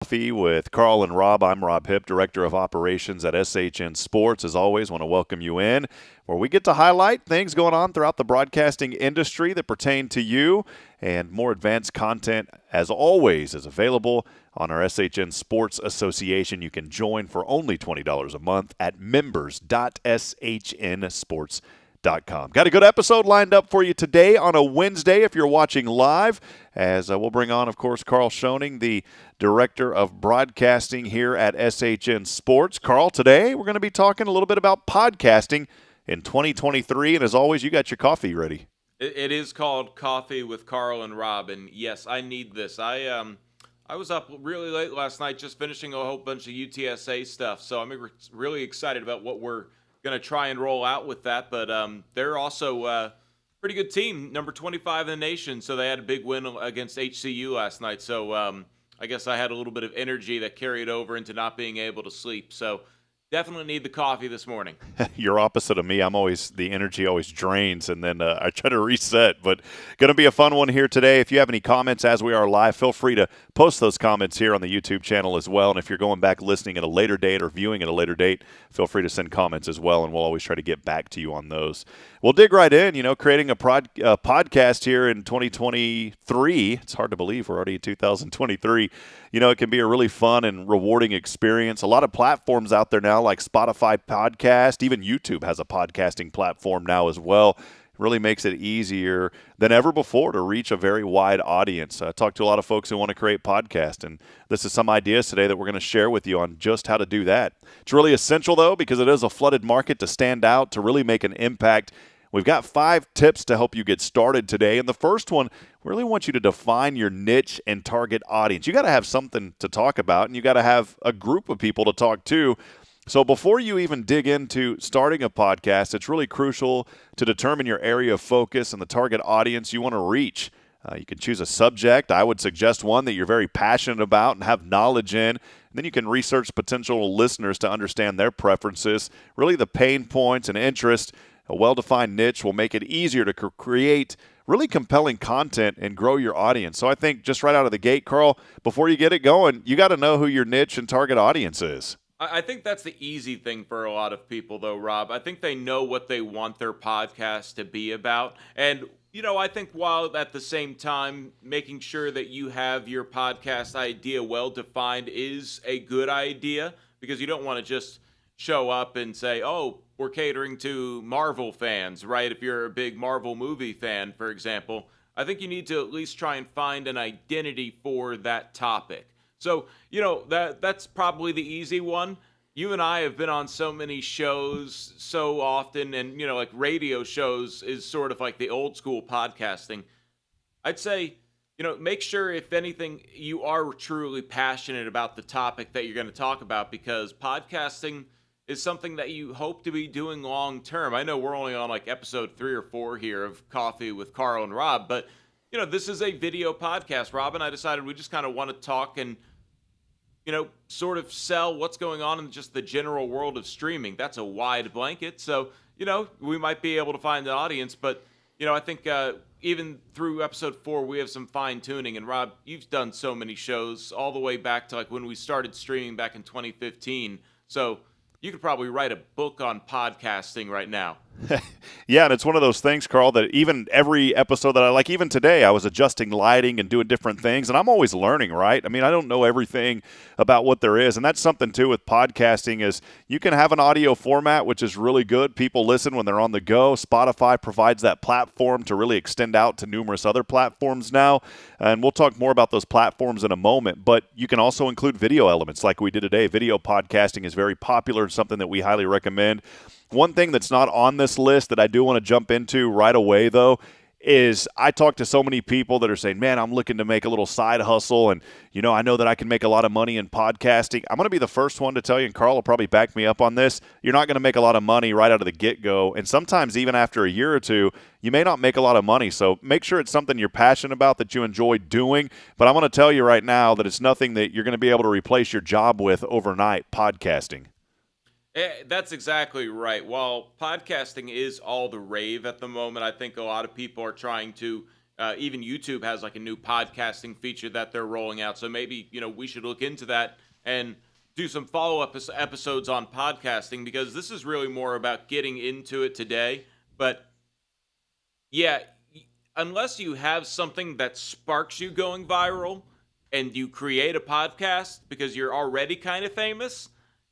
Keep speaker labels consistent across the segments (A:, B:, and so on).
A: Coffee with Karl and Rob. I'm Rob Hipp, Director of Operations at SHN Sports. As always, want to welcome you in where we get to highlight things going on throughout the broadcasting industry that pertain to you, and more advanced content, as always, is available on our SHN Sports Association. You can join for only $20 a month at members.shnsports.com. Got a good episode lined up for you today on a Wednesday if you're watching live, as we'll bring on, of course, Karl Schoening, the Director of Broadcasting here at SHN Sports. Karl, today we're going to be talking a little bit about podcasting in 2023, and as always, you got your coffee ready.
B: It is called Coffee with Karl and Rob, and yes, I need this. I was up really late last night just finishing a whole bunch of UTSA stuff, so I'm really excited about what we're going to try and roll out with that, but they're also a pretty good team, number 25 in the nation, so they had a big win against HCU last night, so I guess I had a little bit of energy that carried over into not being able to sleep, so definitely need the coffee this morning.
A: You're opposite of me. The energy always drains, and then I try to reset. But going to be a fun one here today. If you have any comments as we are live, feel free to post those comments here on the YouTube channel as well. And if you're going back listening at a later date or viewing at a later date, feel free to send comments as well, and we'll always try to get back to you on those. We'll dig right in, creating a podcast here in 2023. It's hard to believe we're already in 2023. It can be a really fun and rewarding experience. A lot of platforms out there now, like Spotify podcast, even YouTube has a podcasting platform now as well. It really makes it easier than ever before to reach a very wide audience. I talked to a lot of folks who want to create podcasts, and this is some ideas today that we're going to share with you on just how to do that. It's really essential, though, because it is a flooded market to stand out, to really make an impact. We've got 5 tips to help you get started today, and the first one, we really want you to define your niche and target audience. You got to have something to talk about, and you got to have a group of people to talk to. So before you even dig into starting a podcast, it's really crucial to determine your area of focus and the target audience you want to reach. You can choose a subject. I would suggest one that you're very passionate about and have knowledge in. And then you can research potential listeners to understand their preferences, really the pain points and interests. A well-defined niche will make it easier to create really compelling content and grow your audience. So I think just right out of the gate, Karl, before you get it going, you got to know who your niche and target audience is.
B: I think that's the easy thing for a lot of people, though, Rob. I think they know what they want their podcast to be about. And, I think while at the same time, making sure that you have your podcast idea well-defined is a good idea, because you don't want to just show up and say, oh, we're catering to Marvel fans, right? If you're a big Marvel movie fan, for example, I think you need to at least try and find an identity for that topic. So, that's probably the easy one. You and I have been on so many shows so often, and, like radio shows is sort of like the old school podcasting. I'd say, make sure, if anything, you are truly passionate about the topic that you're going to talk about, because podcasting is something that you hope to be doing long term. I know we're only on like episode 3 or 4 here of Coffee with Karl and Rob, but this is a video podcast. Rob and I decided we just kind of want to talk and sort of sell what's going on in just the general world of streaming. That's a wide blanket, so we might be able to find an audience, but I think even through episode 4 we have some fine tuning. And Rob, you've done so many shows all the way back to like when we started streaming back in 2015, so you could probably write a book on podcasting right now.
A: Yeah, and it's one of those things, Karl, that even every episode that I like, even today, I was adjusting lighting and doing different things, and I'm always learning, right? I mean, I don't know everything about what there is, and that's something, too, with podcasting is you can have an audio format, which is really good. People listen when they're on the go. Spotify provides that platform to really extend out to numerous other platforms now, and we'll talk more about those platforms in a moment, but you can also include video elements like we did today. Video podcasting is very popular and something that we highly recommend. One thing that's not on this list that I do want to jump into right away, though, is I talk to so many people that are saying, man, I'm looking to make a little side hustle, and, I know that I can make a lot of money in podcasting. I'm going to be the first one to tell you, and Karl will probably back me up on this, you're not going to make a lot of money right out of the get-go, and sometimes even after a year or two, you may not make a lot of money. So make sure it's something you're passionate about, that you enjoy doing, but I'm going to tell you right now that it's nothing that you're going to be able to replace your job with overnight, podcasting.
B: That's exactly right. While podcasting is all the rave at the moment, I think a lot of people are trying to Even YouTube has like a new podcasting feature that they're rolling out. So maybe, we should look into that and do some follow-up episodes on podcasting, because this is really more about getting into it today. But yeah, unless you have something that sparks you going viral and you create a podcast because you're already kind of famous,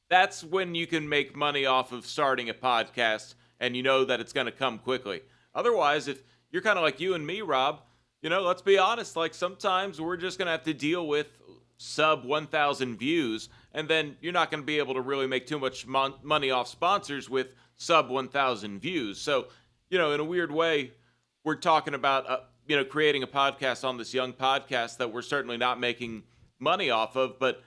B: that's when you can make money off of starting a podcast and you know that it's going to come quickly. Otherwise, if you're kind of like you and me, Rob, let's be honest, like sometimes we're just going to have to deal with sub 1,000 views, and then you're not going to be able to really make too much money off sponsors with sub 1,000 views. So, in a weird way, we're talking about, creating a podcast on this young podcast that we're certainly not making money off of, but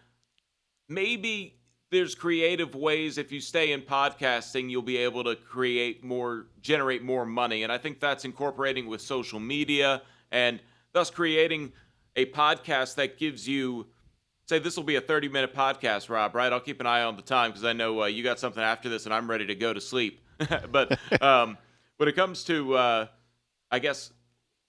B: maybe there's creative ways. If you stay in podcasting, you'll be able to generate more money. And I think that's incorporating with social media and thus creating a podcast that gives you, say this will be a 30-minute podcast, Rob, right? I'll keep an eye on the time because I know you got something after this and I'm ready to go to sleep. But when it comes to, I guess,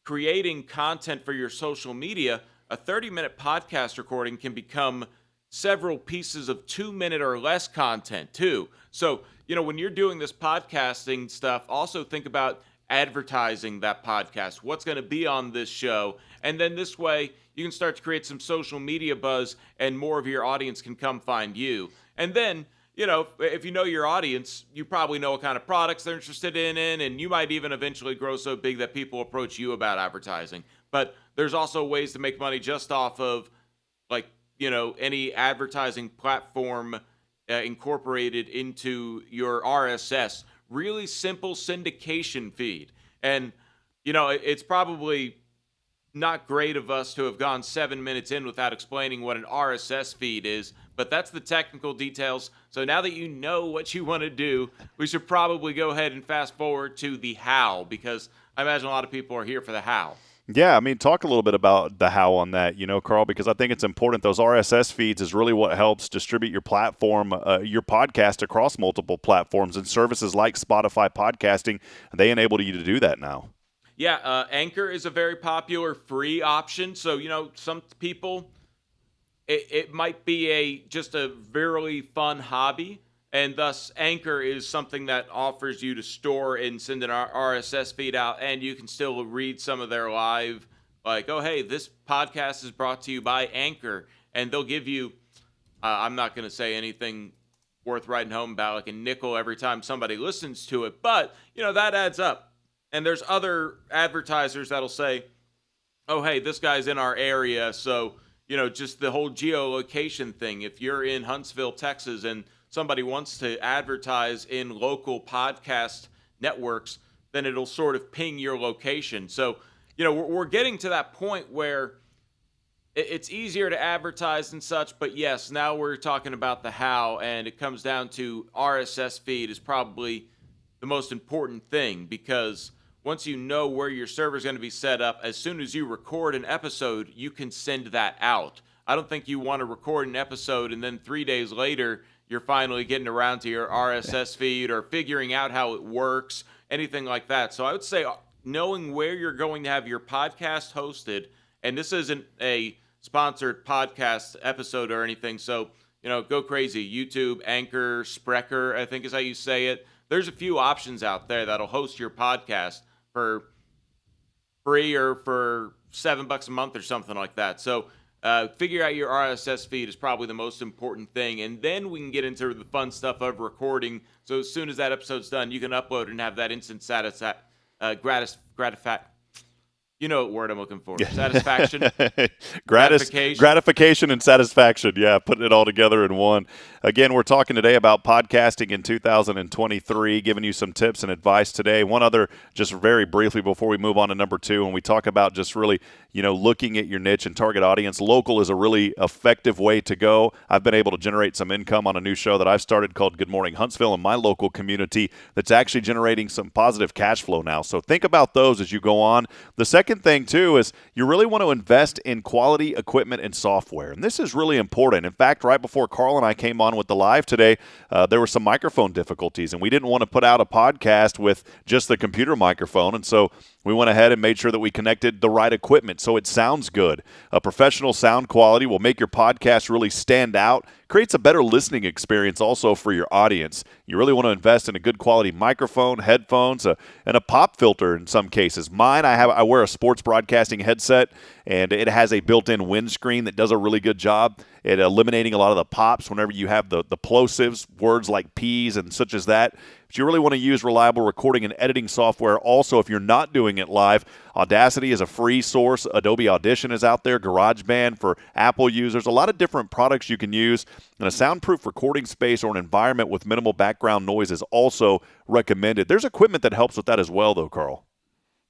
B: creating content for your social media, a 30-minute podcast recording can become several pieces of 2-minute or less content too. So, when you're doing this podcasting stuff, also think about advertising that podcast. What's going to be on this show? And then this way, you can start to create some social media buzz and more of your audience can come find you. And then, if you know your audience, you probably know what kind of products they're interested in, and you might even eventually grow so big that people approach you about advertising. But there's also ways to make money just off of, like, any advertising platform incorporated into your RSS. Really simple syndication feed. And, it's probably not great of us to have gone 7 minutes in without explaining what an RSS feed is, but that's the technical details. So now that you know what you want to do, we should probably go ahead and fast forward to the how, because I imagine a lot of people are here for the how.
A: Yeah, talk a little bit about the how on that, Carl, because I think it's important. Those RSS feeds is really what helps distribute your platform, your podcast across multiple platforms, and services like Spotify podcasting, they enable you to do that now.
B: Yeah, Anchor is a very popular free option. So, some people, it might be just a very fun hobby. And thus, Anchor is something that offers you to store and send an RSS feed out, and you can still read some of their live, like, oh, hey, this podcast is brought to you by Anchor. And they'll give you, I'm not going to say anything worth writing home about, like a nickel every time somebody listens to it. But, that adds up. And there's other advertisers that'll say, oh, hey, this guy's in our area. So, just the whole geolocation thing. If you're in Huntsville, Texas, and somebody wants to advertise in local podcast networks, then it'll sort of ping your location. So, we're getting to that point where it's easier to advertise and such, but yes, now we're talking about the how, and it comes down to RSS feed is probably the most important thing, because once you know where your server is going to be set up, as soon as you record an episode, you can send that out. I don't think you want to record an episode and then 3 days later, you're finally getting around to your RSS feed or figuring out how it works, anything like that. So I would say knowing where you're going to have your podcast hosted, and this isn't a sponsored podcast episode or anything, so, go crazy. YouTube, Anchor, Sprecher, I think is how you say it. There's a few options out there that'll host your podcast for free or for $7 a month or something like that. So figure out your RSS feed is probably the most important thing, and then we can get into the fun stuff of recording. So as soon as that episode's done, you can upload and have that instant you know what word I'm looking for. Satisfaction.
A: Gratification and satisfaction. Yeah, putting it all together in one. Again, we're talking today about podcasting in 2023, giving you some tips and advice today. One other, just very briefly before we move on to number two, when we talk about just really, looking at your niche and target audience, local is a really effective way to go. I've been able to generate some income on a new show that I've started called Good Morning Huntsville in my local community that's actually generating some positive cash flow now. So think about those as you go on. The second thing, too, is you really want to invest in quality equipment and software. And this is really important. In fact, right before Karl and I came on with the live today, there were some microphone difficulties, and we didn't want to put out a podcast with just the computer microphone. And so we went ahead and made sure that we connected the right equipment so it sounds good. A professional sound quality will make your podcast really stand out, creates a better listening experience also for your audience. You really want to invest in a good quality microphone, headphones, and a pop filter in some cases. Mine, I wear a sports broadcasting headset, and it has a built-in windscreen that does a really good job at eliminating a lot of the pops whenever you have the plosives, words like P's and such as that. But you really want to use reliable recording and editing software. Also, if you're not doing it live, Audacity is a free source. Adobe Audition is out there. GarageBand for Apple users. A lot of different products you can use. And a soundproof recording space or an environment with minimal background noise is also recommended. There's equipment that helps with that as well, though, Carl.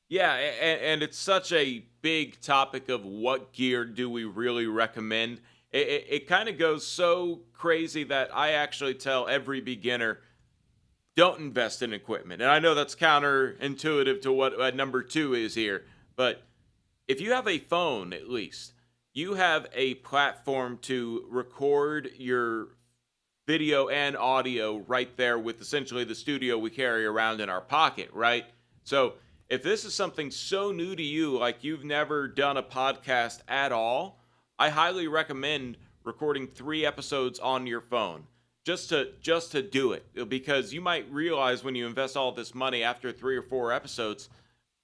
B: Yeah, and it's such a big topic of what gear do we really recommend. It kind of goes so crazy that I actually tell every beginner, don't invest in equipment. And I know that's counterintuitive to what number 2 is here, but if you have a phone, at least, you have a platform to record your video and audio right there with essentially the studio we carry around in our pocket, right? So if this is something so new to you, like you've never done a podcast at all, I highly recommend recording 3 episodes on your phone just to do it, because you might realize when you invest all this money after 3 or 4 episodes,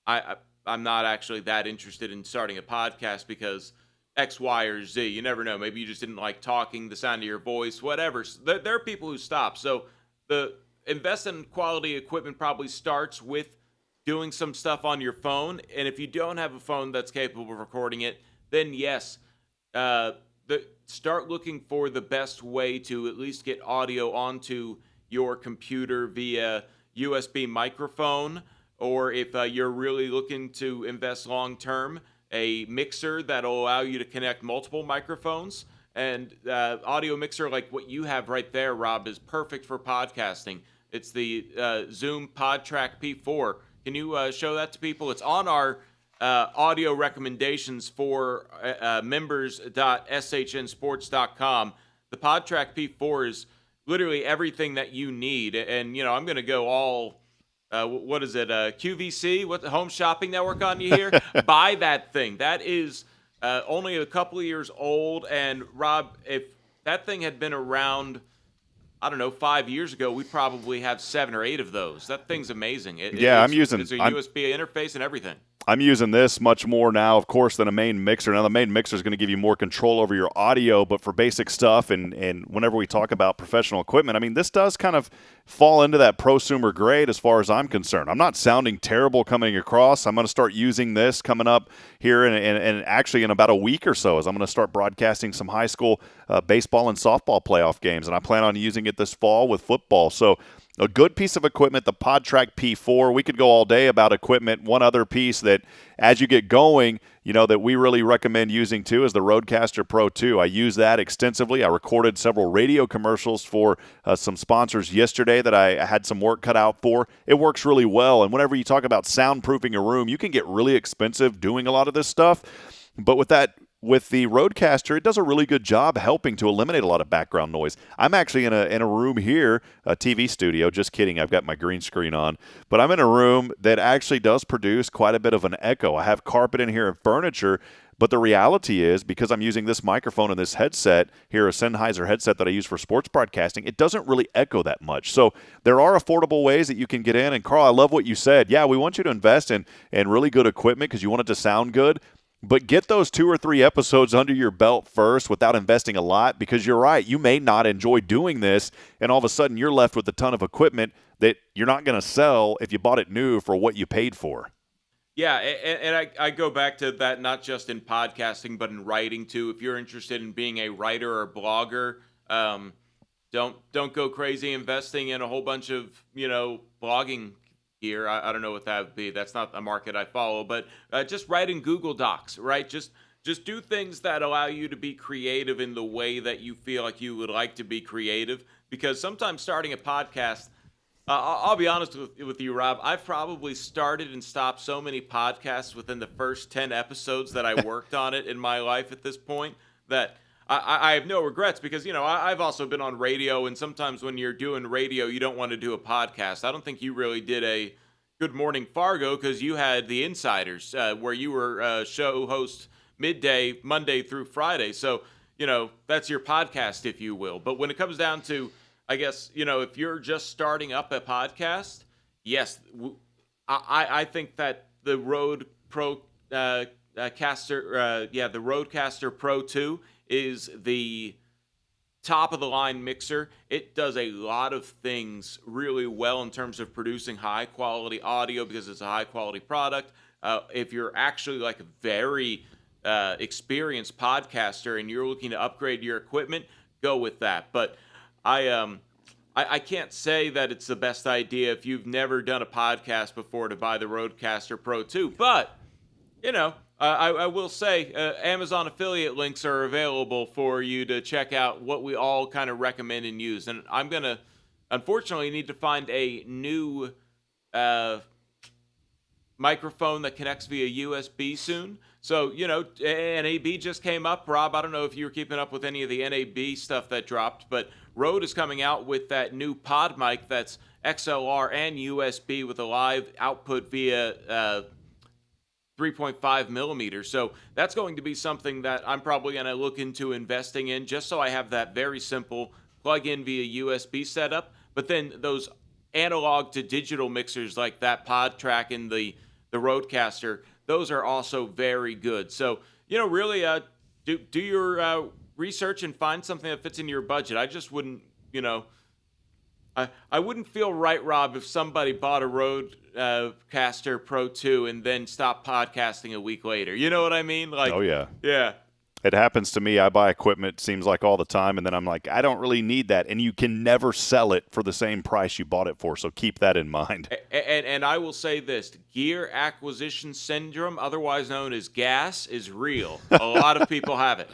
B: I'm not actually that interested in starting a podcast because X, Y, or Z. You never know. Maybe you just didn't like talking, the sound of your voice, whatever. There are people who stop. So the invest in quality equipment probably starts with doing some stuff on your phone. And if you don't have a phone that's capable of recording it, then yes, start looking for the best way to at least get audio onto your computer via USB microphone, or if you're really looking to invest long term, a mixer that'll allow you to connect multiple microphones. And audio mixer like what you have right there, Rob, is perfect for podcasting. It's the Zoom PodTrack P4. Can you show that to people? It's on our audio recommendations for members.shnsports.com. The PodTrack P4 is literally everything that you need. And, I'm going to go all, what is it, QVC, what the Home Shopping Network on you here? Buy that thing. That is only a couple of years old. And, Rob, if that thing had been around, I don't know, 5 years ago, we probably have 7 or 8 of those. That thing's amazing. It's a USB interface and everything.
A: I'm using this much more now, of course, than a main mixer. Now, the main mixer is going to give you more control over your audio, but for basic stuff and whenever we talk about professional equipment, I mean, this does kind of fall into that prosumer grade as far as I'm concerned. I'm not sounding terrible coming across. I'm going to start using this coming up here and actually in about a week or so as I'm going to start broadcasting some high school baseball and softball playoff games, and I plan on using it this fall with football. So a good piece of equipment, the PodTrack P4. We could go all day about equipment. One other piece that, as you get going, that we really recommend using too is the Rodecaster Pro 2. I use that extensively. I recorded several radio commercials for some sponsors yesterday that I had some work cut out for. It works really well. And whenever you talk about soundproofing a room, you can get really expensive doing a lot of this stuff. But with the Rodecaster, it does a really good job helping to eliminate a lot of background noise. I'm actually in a room here, a TV studio. Just kidding, I've got my green screen on. But I'm in a room that actually does produce quite a bit of an echo. I have carpet in here and furniture, but the reality is, because I'm using this microphone and this headset here, a Sennheiser headset that I use for sports broadcasting, it doesn't really echo that much. So there are affordable ways that you can get in. And Carl, I love what you said. Yeah, we want you to invest in really good equipment because you want it to sound good. But get those 2 or 3 episodes under your belt first without investing a lot, because you're right. You may not enjoy doing this, and all of a sudden you're left with a ton of equipment that you're not going to sell if you bought it new for what you paid for.
B: Yeah, and I go back to that not just in podcasting, but in writing too. If you're interested in being a writer or blogger, don't go crazy investing in a whole bunch of, blogging gear. I don't know what that would be. That's not a market I follow, but just write in Google Docs, right? Just do things that allow you to be creative in the way that you feel like you would like to be creative, because sometimes starting a podcast, I'll be honest with you, Rob, I've probably started and stopped so many podcasts within the first 10 episodes that I worked on it in my life at this point that I have no regrets, because, I've also been on radio, and sometimes when you're doing radio, you don't want to do a podcast. I don't think you really did Good Morning Fargo because you had the Insiders, where you were show host midday, Monday through Friday. So, that's your podcast, if you will. But when it comes down to, I guess, if you're just starting up a podcast, yes, I think that the Rode Pro the Rodecaster Pro 2 is the top of the line mixer. It does a lot of things really well in terms of producing high quality audio because it's a high quality product. If you're actually like a very experienced podcaster and you're looking to upgrade your equipment, go with that. But I can't say that it's the best idea if you've never done a podcast before to buy the Rodecaster Pro 2. But I will say Amazon affiliate links are available for you to check out what we all kind of recommend and use. And I'm going to, unfortunately, need to find a new microphone that connects via USB soon. So, NAB just came up. Rob, I don't know if you were keeping up with any of the NAB stuff that dropped, but Rode is coming out with that new pod mic that's XLR and USB with a live output via 3.5 millimeters. So that's going to be something that I'm probably going to look into investing in just so I have that very simple plug in via USB setup. But then those analog to digital mixers like that Pod Track and the Rodecaster, those are also very good. So, really do your research and find something that fits into your budget. I just wouldn't, I wouldn't feel right, Rob, if somebody bought a Rodecaster Pro 2 and then stopped podcasting a week later. You know what I mean? Like,
A: Oh, yeah.
B: Yeah.
A: It happens to me. I buy equipment, seems like all the time, and then I'm like, I don't really need that. And you can never sell it for the same price you bought it for, so keep that in mind.
B: And I will say this, gear acquisition syndrome, otherwise known as GAS, is real. A lot of people have it.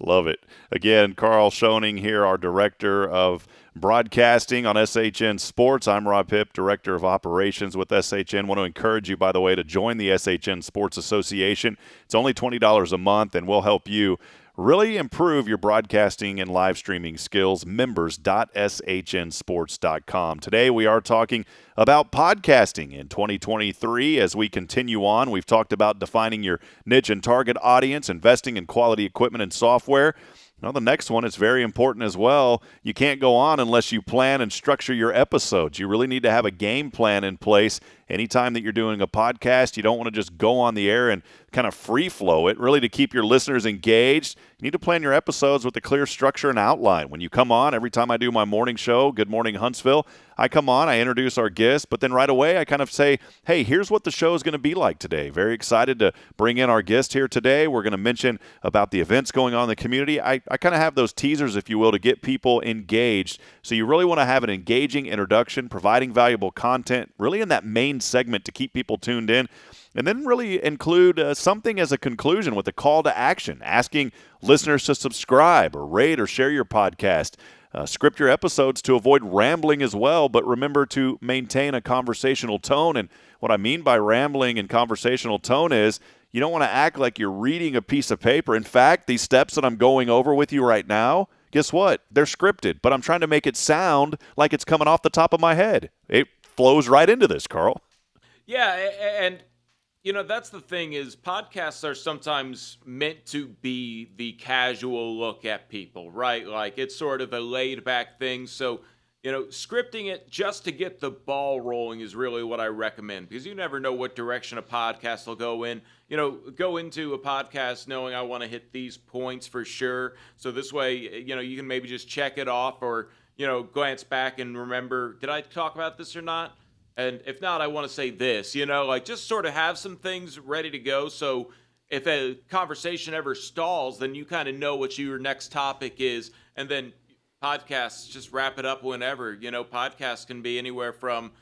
A: Love it. Again, Karl Schoening here, our director of broadcasting on SHN Sports. I'm Rob Hipp, director of operations with SHN. Want to encourage you, by the way, to join the SHN Sports Association. It's only $20 a month, and we'll help you really improve your broadcasting and live streaming skills. Members.shnsports.com. Today we are talking about podcasting in 2023. As we continue on, we've talked about defining your niche and target audience, investing in quality equipment and software. Now, the next one is very important as well. You can't go on unless you plan and structure your episodes. You really need to have a game plan in place. Anytime that you're doing a podcast, you don't want to just go on the air and kind of free flow it. Really, to keep your listeners engaged, you need to plan your episodes with a clear structure and outline. When you come on, every time I do my morning show, Good Morning Huntsville, I come on, I introduce our guest, but then right away I kind of say, hey, here's what the show is going to be like today. Very excited to bring in our guest here today. We're going to mention about the events going on in the community. I kind of have those teasers, if you will, to get people engaged. So you really want to have an engaging introduction, providing valuable content, really in that main segment to keep people tuned in. And then really include something as a conclusion with a call to action, asking listeners to subscribe or rate or share your podcast. Script your episodes to avoid rambling as well, but remember to maintain a conversational tone. And what I mean by rambling and conversational tone is you don't want to act like you're reading a piece of paper. In fact, these steps that I'm going over with you right now, guess what? They're scripted, but I'm trying to make it sound like it's coming off the top of my head. It flows right into this, Karl.
B: Yeah, and that's the thing is podcasts are sometimes meant to be the casual look at people, right? Like it's sort of a laid back thing. So, scripting it just to get the ball rolling is really what I recommend because you never know what direction a podcast will go in. Go into a podcast knowing I want to hit these points for sure. So this way, you can maybe just check it off or, glance back and remember, did I talk about this or not? And if not, I want to say this, just sort of have some things ready to go. So if a conversation ever stalls, then you kind of know what your next topic is. And then podcasts, just wrap it up whenever. Podcasts can be anywhere from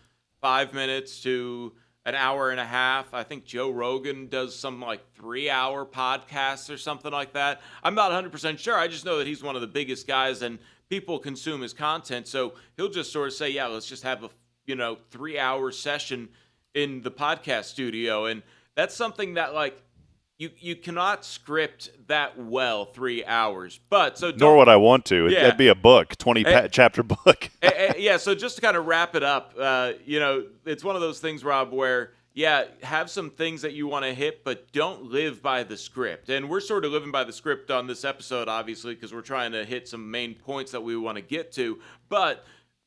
B: 5 minutes to an hour and a half. I think Joe Rogan does some like 3-hour podcasts or something like that. I'm not 100% sure. I just know that he's one of the biggest guys and people consume his content. So he'll just sort of say, yeah, let's just have a 3-hour session in the podcast studio. And that's something that you cannot script that well 3 hours. But so
A: Nor
B: don't.
A: would I want to.
B: Yeah.
A: That'd be a book, 20 chapter book.
B: Yeah, so just to kind of wrap it up, it's one of those things, Rob, where, yeah, have some things that you want to hit, but don't live by the script. And we're sort of living by the script on this episode, obviously, because we're trying to hit some main points that we want to get to. But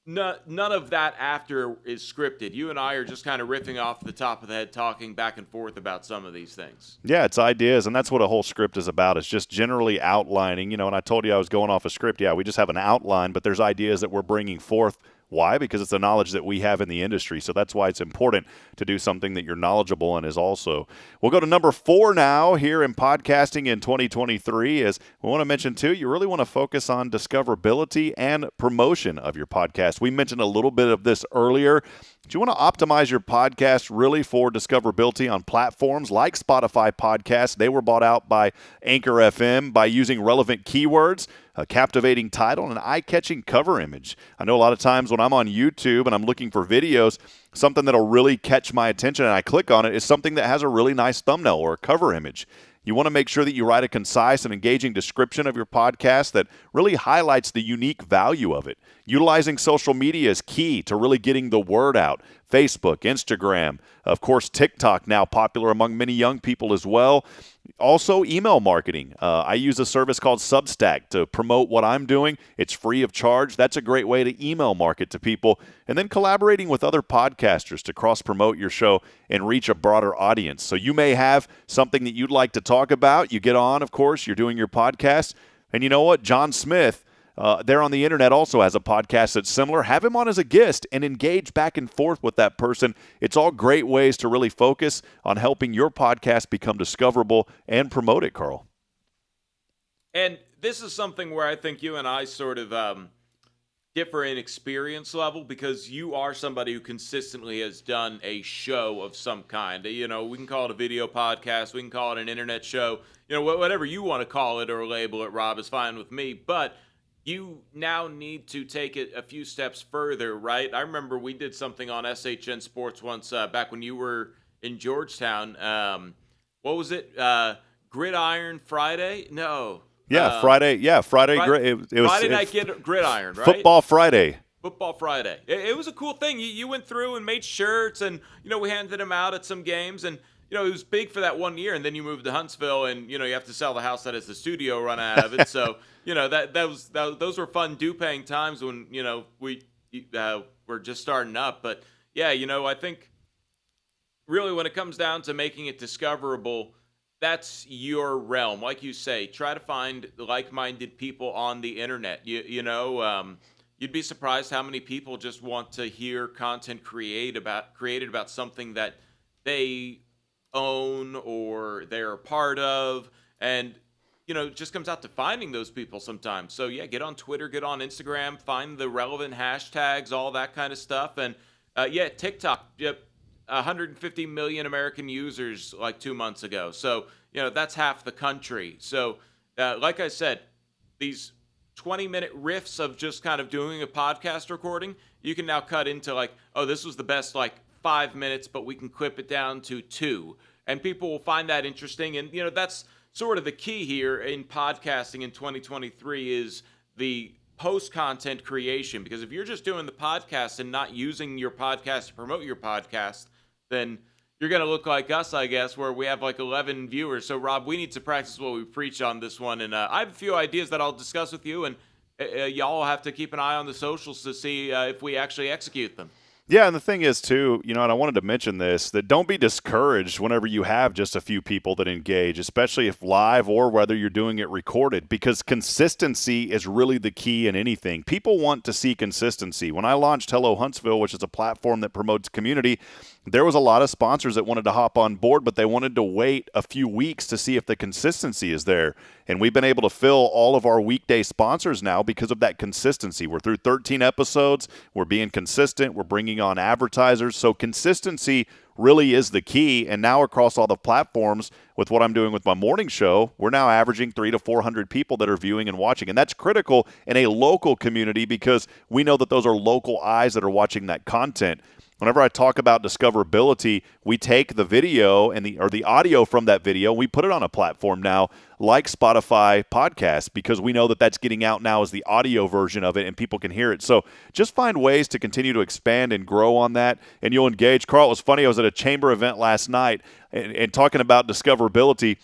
B: none of that after is scripted. You and I are just kind of riffing off the top of the head, talking back and forth about some of these things.
A: Yeah, it's ideas, and that's what a whole script is about. It's just generally outlining, and I told you I was going off a script. Yeah, we just have an outline, but there's ideas that we're bringing forth. Why? Because it's the knowledge that we have in the industry. So that's why it's important to do something that you're knowledgeable in is also. We'll go to number 4 now here in podcasting in 2023 is we want to mention too, you really want to focus on discoverability and promotion of your podcast. We mentioned a little bit of this earlier. Do you want to optimize your podcast really for discoverability on platforms like Spotify podcasts? They were bought out by Anchor FM by using relevant keywords, a captivating title, and an eye-catching cover image. I know a lot of times when I'm on YouTube and I'm looking for videos, something that'll really catch my attention and I click on it is something that has a really nice thumbnail or a cover image. You want to make sure that you write a concise and engaging description of your podcast that really highlights the unique value of it. Utilizing social media is key to really getting the word out. Facebook, Instagram, of course, TikTok now popular among many young people as well. Also, email marketing. I use a service called Substack to promote what I'm doing. It's free of charge. That's a great way to email market to people. And then collaborating with other podcasters to cross-promote your show and reach a broader audience. So you may have something that you'd like to talk about. You get on, of course, you're doing your podcast. And you know what? John Smith, there on the internet also has a podcast that's similar. Have him on as a guest and engage back and forth with that person. It's all great ways to really focus on helping your podcast become discoverable and promote it, Karl.
B: And this is something where I think you and I sort of differ in experience level because you are somebody who consistently has done a show of some kind. We can call it a video podcast. We can call it an internet show. Whatever you want to call it or label it, Rob, is fine with me. But you now need to take it a few steps further, right? I remember we did something on SHN Sports once back when you were in Georgetown. What was it? Gridiron Friday? No.
A: Yeah, Friday. Yeah, Friday.
B: It was Friday night gridiron, right?
A: Football Friday.
B: Football Friday. It was a cool thing. You went through and made shirts, and we handed them out at some games, and it was big for that 1 year, and then you moved to Huntsville, and you have to sell the house that has the studio run out of it. So those were fun due-paying times when we were just starting up. But yeah, I think really when it comes down to making it discoverable, that's your realm. Like you say, try to find like-minded people on the internet. You'd be surprised how many people just want to hear content created about something that they own or they're a part of, and it just comes out to finding those people sometimes. So yeah, get on Twitter, get on Instagram, find the relevant hashtags, all that kind of stuff. And TikTok, 150 million American users like 2 months ago. So that's half the country. So like I said, these 20-minute riffs of just kind of doing a podcast recording, you can now cut into this was the best 5 minutes, but we can clip it down to 2. And people will find that interesting. And, that's sort of the key here in podcasting in 2023 is the post-content creation. Because if you're just doing the podcast and not using your podcast to promote your podcast, then you're going to look like us, I guess, where we have 11 viewers. So, Rob, we need to practice what we preach on this one. And I have a few ideas that I'll discuss with you. And y'all have to keep an eye on the socials to see if we actually execute them.
A: Yeah, and the thing is, too, and I wanted to mention this, that don't be discouraged whenever you have just a few people that engage, especially if live or whether you're doing it recorded, because consistency is really the key in anything. People want to see consistency. When I launched Hello Huntsville, which is a platform that promotes community, there was a lot of sponsors that wanted to hop on board, but they wanted to wait a few weeks to see if the consistency is there. And we've been able to fill all of our weekday sponsors now because of that consistency. We're through 13 episodes. We're being consistent. We're bringing on advertisers. So consistency really is the key. And now across all the platforms with what I'm doing with my morning show, we're now averaging 300 to 400 people that are viewing and watching. And that's critical in a local community because we know that those are local eyes that are watching that content. whenever I talk about discoverability, we take the video and the audio from that video, we put it on a platform now like Spotify podcasts because we know that that's getting out now as the audio version of it and people can hear it. So just find ways to continue to expand and grow on that, and you'll engage. Carl, it was funny. I was at a chamber event last night and talking about discoverability.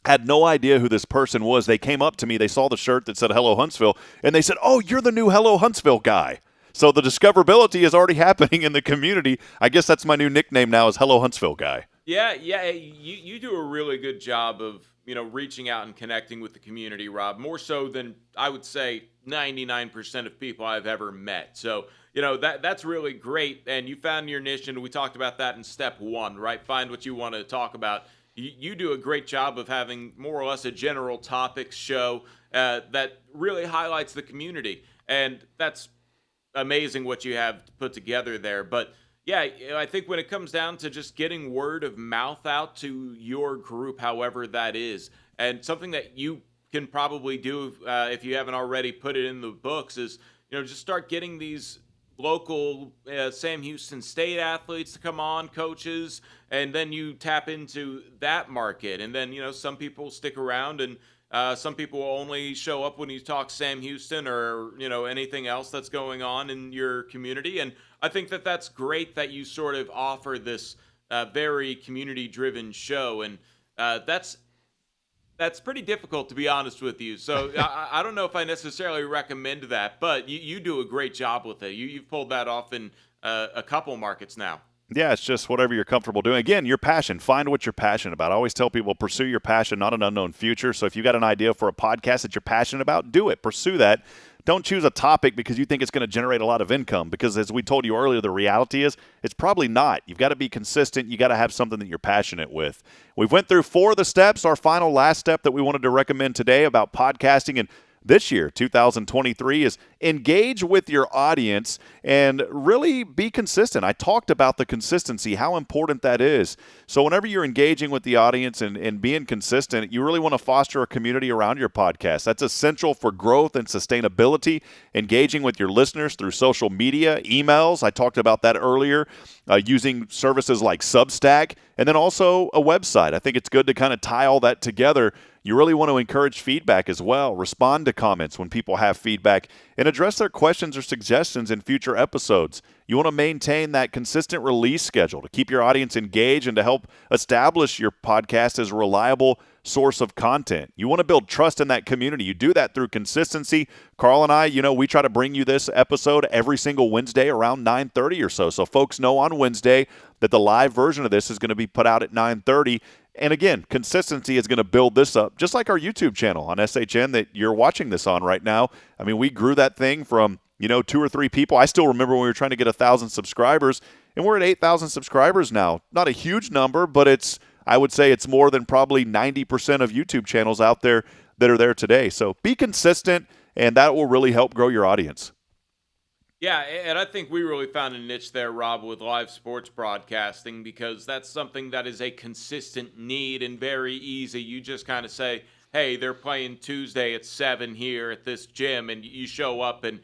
A: Had no idea who this person was. They came up to me. They saw the shirt that said Hello Huntsville, and they said, "Oh, you're the new Hello Huntsville guy." So the discoverability is already happening in the community. I guess that's my new nickname now is Hello Huntsville guy.
B: Yeah. You do a really good job of reaching out and connecting with the community, Rob. More so than I would say 99% of people I've ever met. So that's really great. And you found your niche, and we talked about that in step one, right? Find what you want to talk about. You do a great job of having more or less a general topics show that really highlights the community, and that's amazing what you have put together there. But yeah, I think when it comes down to just getting word of mouth out to your group, however that is, and something that you can probably do if you haven't already put it in the books is just start getting these local Sam Houston State athletes to come on, coaches, and then you tap into that market. And then, some people stick around, and some people only show up when you talk Sam Houston or, anything else that's going on in your community. And I think that that's great that you sort of offer this very community-driven show. And that's pretty difficult, to be honest with you. So I don't know if I necessarily recommend that, but you do a great job with it. You've pulled that off in a couple markets now.
A: Yeah, it's just whatever you're comfortable doing. Again, your passion. Find what you're passionate about. I always tell people, pursue your passion, not an unknown future. So if you got an idea for a podcast that you're passionate about, do it. Pursue that. Don't choose a topic because you think it's going to generate a lot of income, because as we told you earlier, the reality is it's probably not. You've got to be consistent. You got to have something that you're passionate with. We've went through 4 of the steps. Our final last step that we wanted to recommend today about podcasting and this year, 2023, is engage with your audience and really be consistent. I talked about the consistency, how important that is. So whenever you're engaging with the audience and being consistent, you really want to foster a community around your podcast. That's essential for growth and sustainability. Engaging with your listeners through social media, emails. I talked about that earlier, using services like Substack, and then also a website. I think it's good to kind of tie all that together. You really want to encourage feedback as well. Respond to comments when people have feedback and address their questions or suggestions in future episodes. You want to maintain that consistent release schedule to keep your audience engaged and to help establish your podcast as a reliable source of content. You want to build trust in that community. You do that through consistency. Karl and I, we try to bring you this episode every single Wednesday around 9:30 or so. So folks know on Wednesday that the live version of this is going to be put out at 9:30. And again, consistency is going to build this up, just like our YouTube channel on SHN that you're watching this on right now. I mean, we grew that thing from, 2 or 3 people. I still remember when we were trying to get 1,000 subscribers, and we're at 8,000 subscribers now. Not a huge number, but I would say it's more than probably 90% of YouTube channels out there that are there today. So be consistent, and that will really help grow your audience.
B: Yeah, and I think we really found a niche there, Rob, with live sports broadcasting, because that's something that is a consistent need and very easy. You just kind of say, hey, they're playing Tuesday at 7 here at this gym, and you show up, and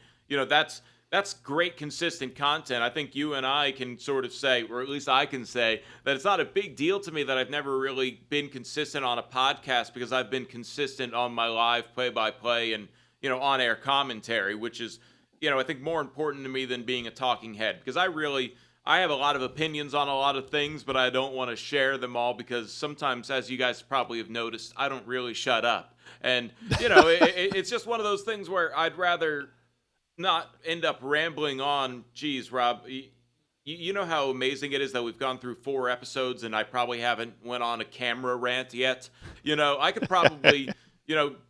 B: that's great consistent content. I think you and I can sort of say, or at least I can say, that it's not a big deal to me that I've never really been consistent on a podcast, because I've been consistent on my live play-by-play and on-air commentary, which is I think more important to me than being a talking head, because I have a lot of opinions on a lot of things, but I don't want to share them all, because sometimes, as you guys probably have noticed, I don't really shut up. And, it's just one of those things where I'd rather not end up rambling on. Geez, Rob, you know how amazing it is that we've gone through 4 episodes and I probably haven't went on a camera rant yet. I could probably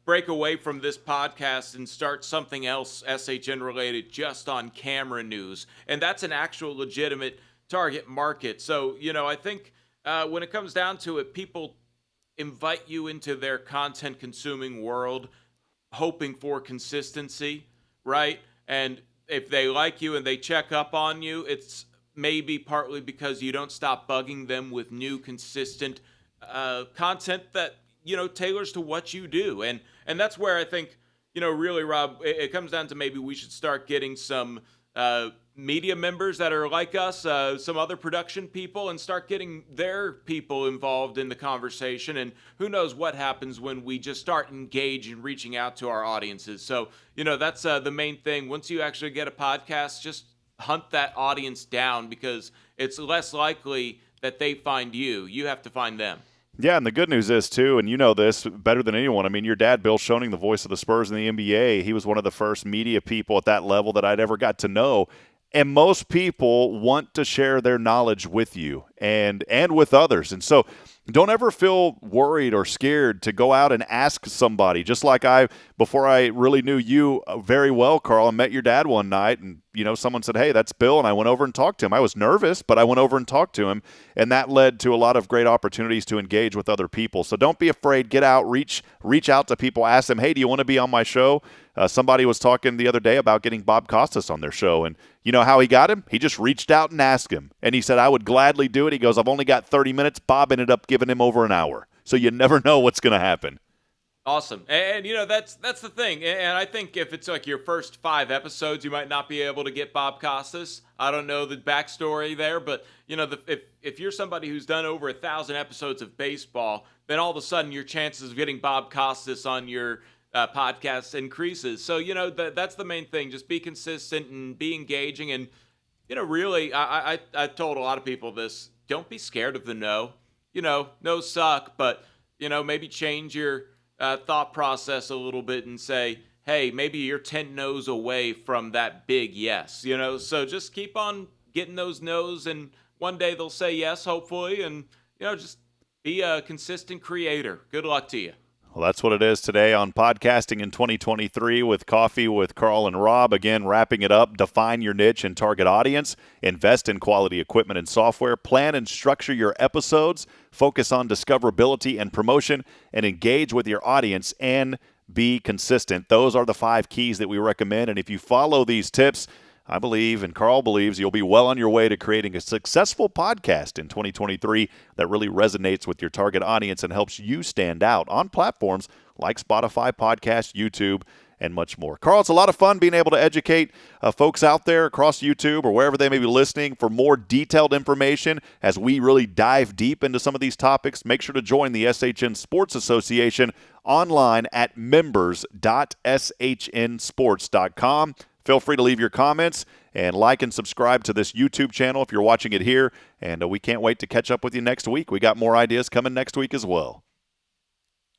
B: break away from this podcast and start something else SHN related just on camera news. And that's an actual legitimate target market. So, I think when it comes down to it, people invite you into their content consuming world hoping for consistency, right? And if they like you and they check up on you, it's maybe partly because you don't stop bugging them with new consistent content that tailors to what you do. And that's where I think, really, Rob, it comes down to maybe we should start getting some media members that are like us, some other production people, and start getting their people involved in the conversation. And who knows what happens when we just start engaging and reaching out to our audiences. So, that's the main thing. Once you actually get a podcast, just hunt that audience down, because it's less likely that they find you. You have to find them.
A: Yeah, and the good news is, too, and you know this better than anyone, I mean, your dad, Bill Schoening, the voice of the Spurs in the NBA, he was one of the first media people at that level that I'd ever got to know. And most people want to share their knowledge with you and with others. And so don't ever feel worried or scared to go out and ask somebody. Just like before I really knew you very well, Karl, I met your dad one night, and someone said, "Hey, that's Bill," and I went over and talked to him. I was nervous, but I went over and talked to him, and that led to a lot of great opportunities to engage with other people. So don't be afraid. Get out, reach out to people, ask them, "Hey, do you want to be on my show?" Somebody was talking the other day about getting Bob Costas on their show, and you know how he got him? He just reached out and asked him, and he said, "I would gladly do it." He goes, "I've only got 30 minutes. Bob ended up giving him over an hour. So you never know what's going to happen.
B: Awesome. And that's the thing. And I think if it's like your first 5 episodes, you might not be able to get Bob Costas. I don't know the backstory there, but if you're somebody who's done over 1,000 episodes of baseball, then all of a sudden your chances of getting Bob Costas on your podcast increases. So that's the main thing. Just be consistent and be engaging. And really, I told a lot of people this. Don't be scared of the no. No's suck, but maybe change your thought process a little bit and say, hey, maybe you're 10 no's away from that big yes. So just keep on getting those no's, and one day they'll say yes, hopefully. And just be a consistent creator. Good luck to you.
A: Well, that's what it is today on Podcasting in 2023 with Coffee with Karl and Rob. Again, wrapping it up, define your niche and target audience, invest in quality equipment and software, plan and structure your episodes, focus on discoverability and promotion, and engage with your audience and be consistent. Those are the 5 keys that we recommend, and if you follow these tips, I believe, and Karl believes, you'll be well on your way to creating a successful podcast in 2023 that really resonates with your target audience and helps you stand out on platforms like Spotify, Podcast, YouTube, and much more. Karl, it's a lot of fun being able to educate folks out there across YouTube or wherever they may be listening. For more detailed information as we really dive deep into some of these topics, make sure to join the SHN Sports Association online at members.shnsports.com. Feel free to leave your comments and like and subscribe to this YouTube channel if you're watching it here. And we can't wait to catch up with you next week. We got more ideas coming next week as well.